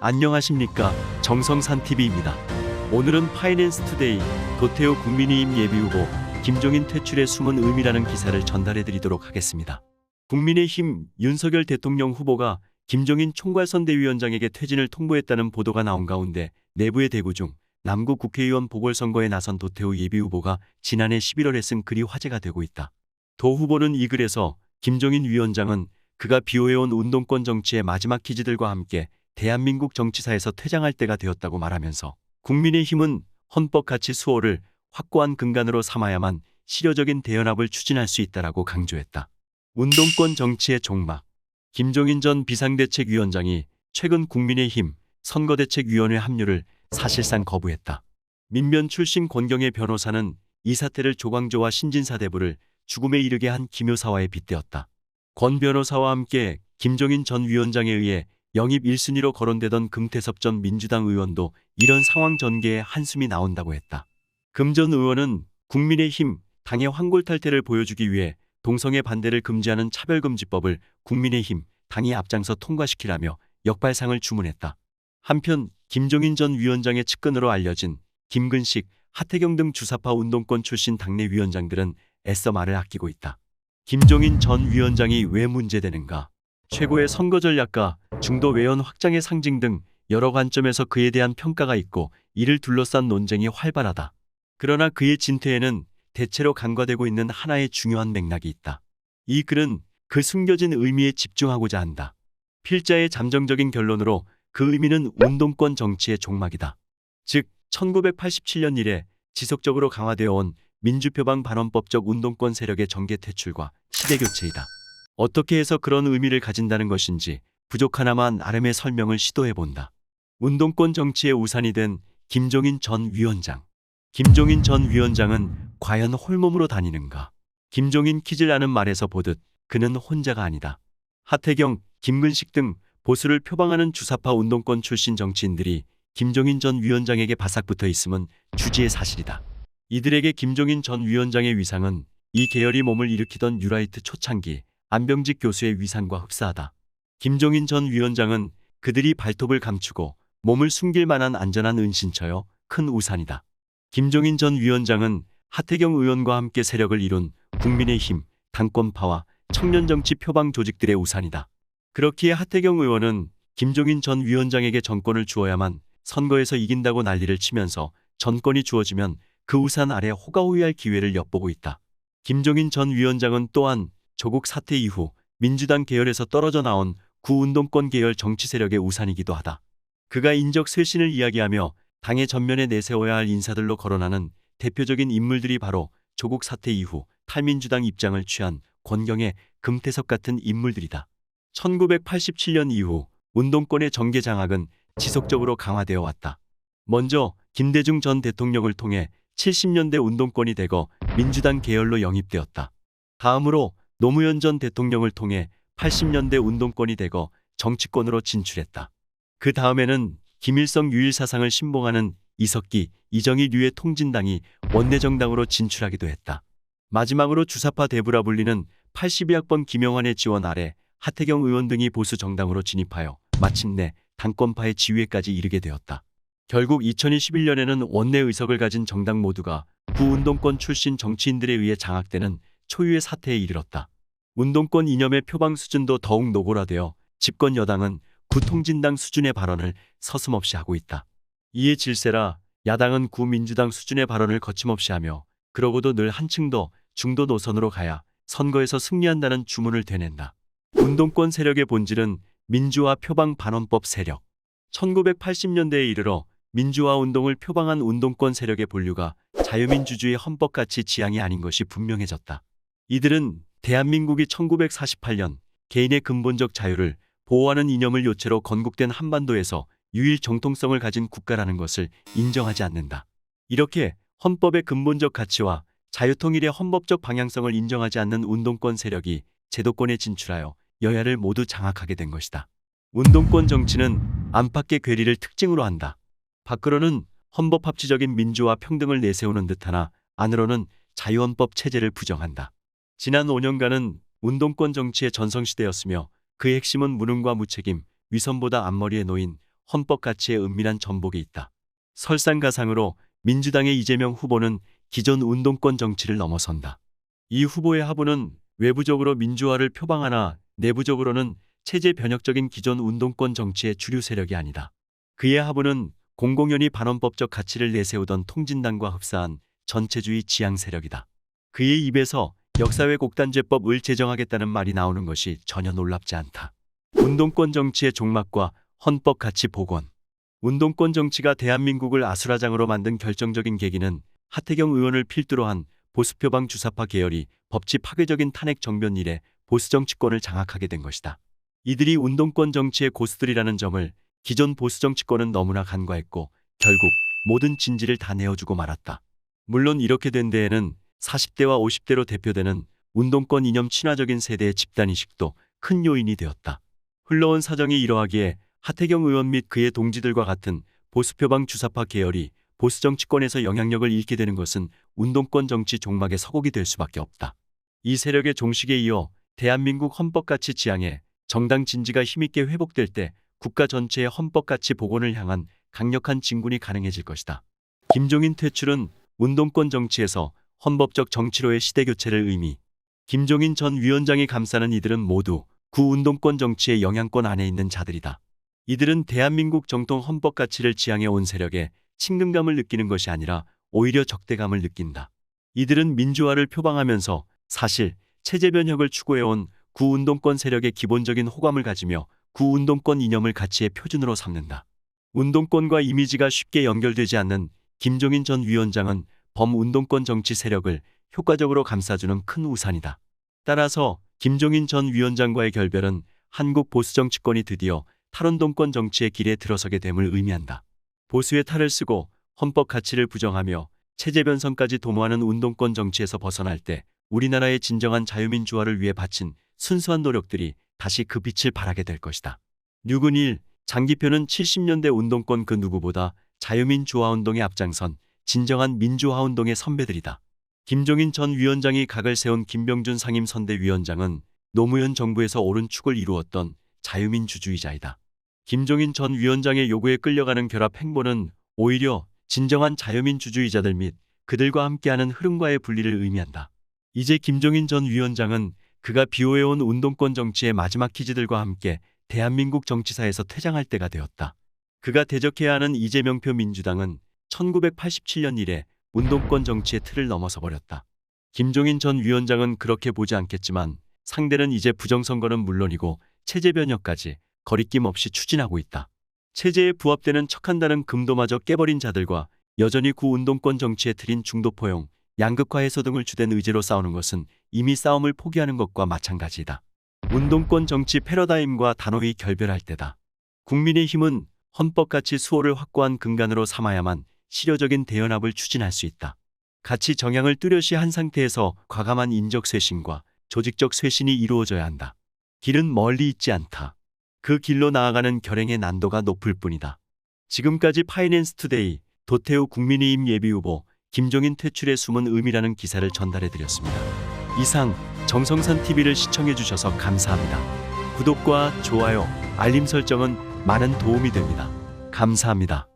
안녕하십니까, 정성산TV입니다. 오늘은 파이낸스 투데이 도태우 국민의힘 예비후보 김종인 퇴출의 숨은 의미라는 기사를 전달해드리도록 하겠습니다. 국민의힘 윤석열 대통령 후보가 김종인 총괄선대위원장에게 퇴진을 통보했다는 보도가 나온 가운데 내부의 대구 중 남구 국회의원 보궐선거에 나선 도태우 예비후보가 지난해 11월에 쓴 글이 화제가 되고 있다. 도 후보는 이 글에서 김종인 위원장은 그가 비호해온 운동권 정치의 마지막 기지들과 함께 대한민국 정치사에서 퇴장할 때가 되었다고 말하면서 국민의힘은 헌법 가치 수호를 확고한 근간으로 삼아야만 실효적인 대연합을 추진할 수 있다라고 강조했다. 운동권 정치의 종막. 김종인 전 비상대책위원장이 최근 국민의힘 선거대책위원회 합류를 사실상 거부했다. 민변 출신 권경의 변호사는 이 사태를 조광조와 신진사 대부를 죽음에 이르게 한 기묘사와에 빗대었다. 권 변호사와 함께 김종인 전 위원장에 의해 영입 1순위로 거론되던 금태섭 전 민주당 의원도 이런 상황 전개에 한숨이 나온다고 했다. 금 전 의원은 국민의힘 당의 환골탈태를 보여주기 위해 동성애 반대를 금지하는 차별금지법을 국민의힘 당이 앞장서 통과시키라며 역발상을 주문했다. 한편 김종인 전 위원장의 측근으로 알려진 김근식, 하태경 등 주사파 운동권 출신 당내 위원장들은 애써 말을 아끼고 있다. 김종인 전 위원장이 왜 문제되는가? 최고의 선거 전략가, 중도 외연 확장의 상징 등 여러 관점에서 그에 대한 평가가 있고 이를 둘러싼 논쟁이 활발하다. 그러나 그의 진퇴에는 대체로 간과되고 있는 하나의 중요한 맥락이 있다. 이 글은 그 숨겨진 의미에 집중하고자 한다. 필자의 잠정적인 결론으로 그 의미는 운동권 정치의 종막이다. 즉 1987년 이래 지속적으로 강화되어 온 민주표방 반헌법적 운동권 세력의 정계 퇴출과 시대교체이다. 어떻게 해서 그런 의미를 가진다는 것인지 부족하나마 나름의 설명을 시도해본다. 운동권 정치의 우산이 된 김종인 전 위원장. 김종인 전 위원장은 과연 홀몸으로 다니는가? 김종인 키즈라는 말에서 보듯 그는 혼자가 아니다. 하태경, 김근식 등 보수를 표방하는 주사파 운동권 출신 정치인들이 김종인 전 위원장에게 바싹 붙어 있음은 주지의 사실이다. 이들에게 김종인 전 위원장의 위상은 이 계열이 몸을 일으키던 뉴라이트 초창기 안병직 교수의 위상과 흡사하다. 김종인 전 위원장은 그들이 발톱을 감추고 몸을 숨길 만한 안전한 은신처여 큰 우산이다. 김종인 전 위원장은 하태경 의원과 함께 세력을 이룬 국민의힘, 당권파와 청년정치 표방 조직들의 우산이다. 그렇기에 하태경 의원은 김종인 전 위원장에게 정권을 주어야만 선거에서 이긴다고 난리를 치면서 정권이 주어지면 그 우산 아래 호가호위할 기회를 엿보고 있다. 김종인 전 위원장은 또한 조국 사태 이후 민주당 계열에서 떨어져 나온 구운동권 계열 정치 세력의 우산이기도 하다. 그가 인적 쇄신을 이야기하며 당의 전면에 내세워야 할 인사들로 거론하는 대표적인 인물들이 바로 조국 사태 이후 탈민주당 입장을 취한 권경의, 금태섭 같은 인물들이다. 1987년 이후 운동권의 정계 장악은 지속적으로 강화되어 왔다. 먼저 김대중 전 대통령을 통해 70년대 운동권이 대거 민주당 계열로 영입되었다. 다음으로 노무현 전 대통령을 통해 80년대 운동권이 대거 정치권으로 진출했다. 그 다음에는 김일성 유일 사상을 신봉하는 이석기, 이정희류의 통진당이 원내정당으로 진출하기도 했다. 마지막으로 주사파 대부라 불리는 82학번 김영환의 지원 아래 하태경 의원 등이 보수 정당으로 진입하여 마침내 당권파의 지위에까지 이르게 되었다. 결국 2021년에는 원내 의석을 가진 정당 모두가 구운동권 출신 정치인들에 의해 장악되는 초유의 사태에 이르렀다. 운동권 이념의 표방 수준도 더욱 노골화되어 집권 여당은 구통진당 수준의 발언을 서슴없이 하고 있다. 이에 질세라 야당은 구민주당 수준의 발언을 거침없이 하며 그러고도 늘 한층 더 중도 노선으로 가야 선거에서 승리한다는 주문을 되낸다. 운동권 세력의 본질은 민주화 표방 반헌법 세력. 1980년대에 이르러 민주화 운동을 표방한 운동권 세력의 본류가 자유민주주의 헌법가치 지향이 아닌 것이 분명해졌다. 이들은 대한민국이 1948년 개인의 근본적 자유를 보호하는 이념을 요체로 건국된 한반도에서 유일 정통성을 가진 국가라는 것을 인정하지 않는다. 이렇게 헌법의 근본적 가치와 자유통일의 헌법적 방향성을 인정하지 않는 운동권 세력이 제도권에 진출하여 여야를 모두 장악하게 된 것이다. 운동권 정치는 안팎의 괴리를 특징으로 한다. 밖으로는 헌법합치적인 민주와 평등을 내세우는 듯하나 안으로는 자유헌법 체제를 부정한다. 지난 5년간은 운동권 정치의 전성시대였으며 그의 핵심은 무능과 무책임, 위선보다 앞머리에 놓인 헌법 가치에 은밀한 전복이 있다. 설상가상으로 민주당의 이재명 후보는 기존 운동권 정치를 넘어선다. 이 후보의 하부는 외부적으로 민주화를 표방하나 내부적으로는 체제 변혁적인 기존 운동권 정치의 주류 세력이 아니다. 그의 하부는 공공연히 반헌법적 가치를 내세우던 통진당과 흡사한 전체주의 지향 세력이다. 그의 입에서 역사회 곡단죄법을 제정하겠다는 말이 나오는 것이 전혀 놀랍지 않다. 운동권 정치의 종막과 헌법 가치 복원. 운동권 정치가 대한민국을 아수라장으로 만든 결정적인 계기는 하태경 의원을 필두로 한 보수표방 주사파 계열이 법치 파괴적인 탄핵 정변 이래 보수 정치권을 장악하게 된 것이다. 이들이 운동권 정치의 고수들이라는 점을 기존 보수 정치권은 너무나 간과했고 결국 모든 진지를 다 내어주고 말았다. 물론 이렇게 된 데에는 40대와 50대로 대표되는 운동권 이념 친화적인 세대의 집단이식도 큰 요인이 되었다. 흘러온 사정이 이러하기에 하태경 의원 및 그의 동지들과 같은 보수표방 주사파 계열이 보수 정치권에서 영향력을 잃게 되는 것은 운동권 정치 종막의 서곡이 될 수밖에 없다. 이 세력의 종식에 이어 대한민국 헌법가치 지향에 정당 진지가 힘있게 회복될 때 국가 전체의 헌법가치 복원을 향한 강력한 진군이 가능해질 것이다. 김종인 퇴출은 운동권 정치에서 헌법적 정치로의 시대교체를 의미. 김종인 전 위원장이 감싸는 이들은 모두 구운동권 정치의 영향권 안에 있는 자들이다. 이들은 대한민국 정통 헌법 가치를 지향해 온 세력에 친근감을 느끼는 것이 아니라 오히려 적대감을 느낀다. 이들은 민주화를 표방하면서 사실 체제 변혁을 추구해온 구운동권 세력의 기본적인 호감을 가지며 구운동권 이념을 가치의 표준으로 삼는다. 운동권과 이미지가 쉽게 연결되지 않는 김종인 전 위원장은 범운동권 정치 세력을 효과적으로 감싸주는 큰 우산이다. 따라서 김종인 전 위원장과의 결별은 한국 보수 정치권이 드디어 탈운동권 정치의 길에 들어서게 됨을 의미한다. 보수의 탈을 쓰고 헌법 가치를 부정하며 체제 변성까지 도모하는 운동권 정치에서 벗어날 때 우리나라의 진정한 자유민주화를 위해 바친 순수한 노력들이 다시 그 빛을 발하게 될 것이다. 류근일, 장기표는 70년대 운동권 그 누구보다 자유민주화운동에 앞장선 진정한 민주화운동의 선배들이다. 김종인 전 위원장이 각을 세운 김병준 상임선대위원장은 노무현 정부에서 옳은 축을 이루었던 자유민주주의자이다. 김종인 전 위원장의 요구에 끌려가는 결합 행보는 오히려 진정한 자유민주주의자들 및 그들과 함께하는 흐름과의 분리를 의미한다. 이제 김종인 전 위원장은 그가 비호해온 운동권 정치의 마지막 키즈들과 함께 대한민국 정치사에서 퇴장할 때가 되었다. 그가 대적해야 하는 이재명표 민주당은 1987년 이래 운동권 정치의 틀을 넘어서 버렸다. 김종인 전 위원장은 그렇게 보지 않겠지만 상대는 이제 부정선거는 물론이고 체제 변혁까지 거리낌 없이 추진하고 있다. 체제에 부합되는 척한다는 금도마저 깨버린 자들과 여전히 구운동권 정치의 틀인 중도포용, 양극화 해소 등을 주된 의제로 싸우는 것은 이미 싸움을 포기하는 것과 마찬가지이다. 운동권 정치 패러다임과 단호히 결별할 때다. 국민의힘은 헌법가치 수호를 확고한 근간으로 삼아야만 실효적인 대연합을 추진할 수 있다. 가치 정향을 뚜렷이 한 상태에서 과감한 인적 쇄신과 조직적 쇄신이 이루어져야 한다. 길은 멀리 있지 않다. 그 길로 나아가는 결행의 난도가 높을 뿐이다. 지금까지 파이낸스 투데이 도태우 국민의힘 예비후보 김종인 퇴출의 숨은 의미라는 기사를 전달해드렸습니다. 이상 정성산TV를 시청해주셔서 감사합니다. 구독과 좋아요, 알림 설정은 많은 도움이 됩니다. 감사합니다.